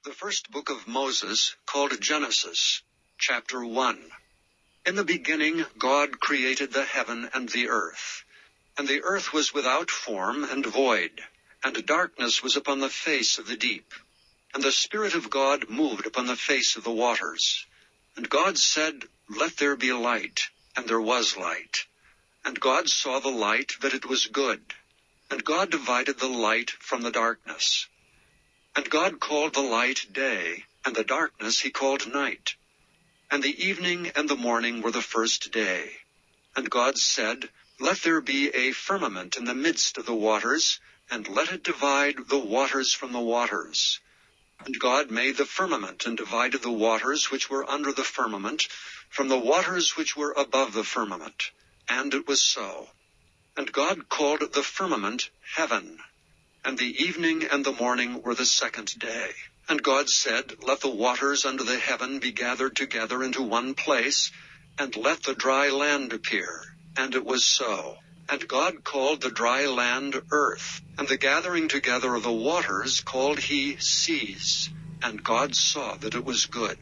The first book of Moses, called Genesis, chapter 1. In the beginning God created the heaven and the earth. And the earth was without form and void, and darkness was upon the face of the deep. And the Spirit of God moved upon the face of the waters. And God said, "Let there be light," and there was light. And God saw the light, that it was good. And God divided the light from the darkness. And God called the light day, and the darkness he called night. And the evening and the morning were the first day. And God said, "Let there be a firmament in the midst of the waters, and let it divide the waters from the waters." And God made the firmament, and divided the waters which were under the firmament from the waters which were above the firmament. And it was so. And God called the firmament heaven. And the evening and the morning were the second day. And God said, "Let the waters under the heaven be gathered together into one place, and let the dry land appear." And it was so. And God called the dry land earth, and the gathering together of the waters called he seas. And God saw that it was good.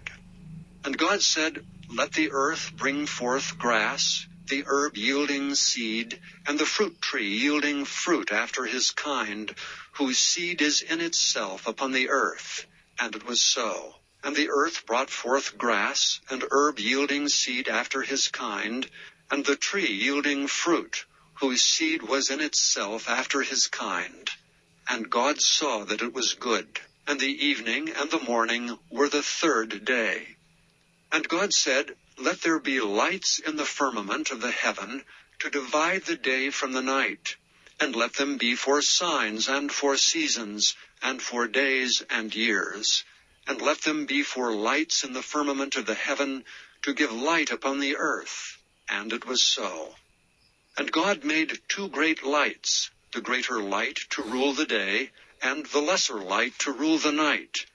And God said, "Let the earth bring forth grass, the herb yielding seed, and the fruit tree yielding fruit after his kind, whose seed is in itself upon the earth." And it was so. And the earth brought forth grass, and herb yielding seed after his kind, and the tree yielding fruit, whose seed was in itself after his kind. And God saw that it was good. And the evening and the morning were the third day. And God said, "Let there be lights in the firmament of the heaven, to divide the day from the night. And let them be for signs and for seasons, and for days and years. And let them be for lights in the firmament of the heaven, to give light upon the earth." And it was so. And God made two great lights, the greater light to rule the day, and the lesser light to rule the night.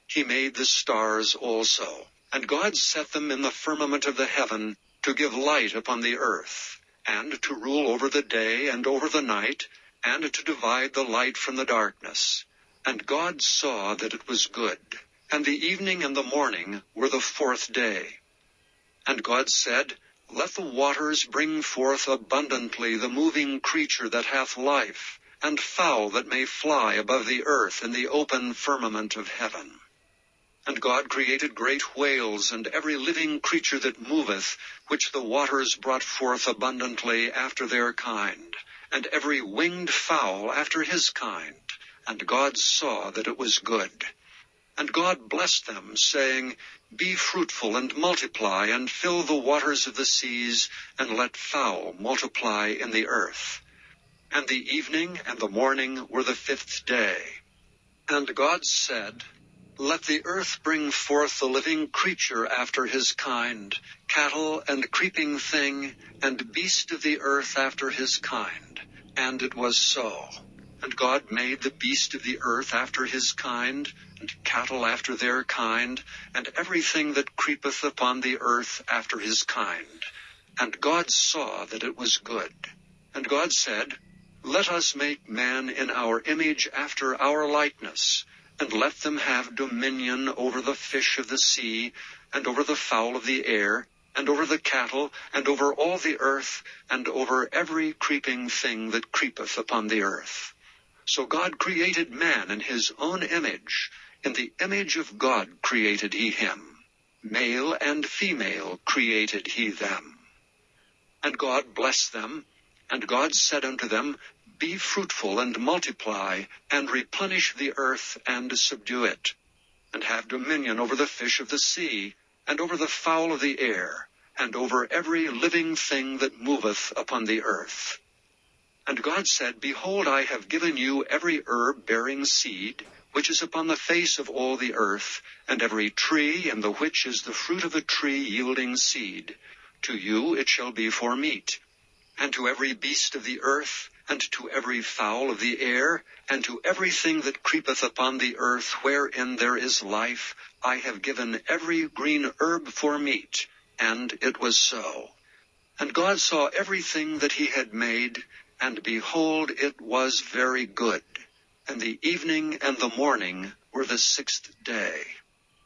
He made the stars also. And God set them in the firmament of the heaven, to give light upon the earth, and to rule over the day and over the night, and to divide the light from the darkness. And God saw that it was good. And the evening and the morning were the fourth day. And God said, "Let the waters bring forth abundantly the moving creature that hath life, and fowl that may fly above the earth in the open firmament of heaven." And God created great whales, and every living creature that moveth, which the waters brought forth abundantly after their kind, and every winged fowl after his kind. And God saw that it was good. And God blessed them, saying, "Be fruitful and multiply, and fill the waters of the seas, and let fowl multiply in the earth." And the evening and the morning were the fifth day. And God said, "Let the earth bring forth the living creature after his kind, cattle and creeping thing, and beast of the earth after his kind." And it was so. And God made the beast of the earth after his kind, and cattle after their kind, and everything that creepeth upon the earth after his kind. And God saw that it was good. And God said, "Let us make man in our image after our likeness, and let them have dominion over the fish of the sea, and over the fowl of the air, and over the cattle, and over all the earth, and over every creeping thing that creepeth upon the earth." So God created man in his own image. In the image of God created he him. Male and female created he them. And God blessed them, and God said unto them, "Be fruitful and multiply, and replenish the earth and subdue it, and have dominion over the fish of the sea, and over the fowl of the air, and over every living thing that moveth upon the earth." And God said, "Behold, I have given you every herb bearing seed, which is upon the face of all the earth, and every tree in the which is the fruit of a tree yielding seed. To you it shall be for meat. And to every beast of the earth, and to every fowl of the air, and to everything that creepeth upon the earth wherein there is life, I have given every green herb for meat." And it was so. And God saw everything that he had made, and behold, it was very good. And the evening and the morning were the sixth day.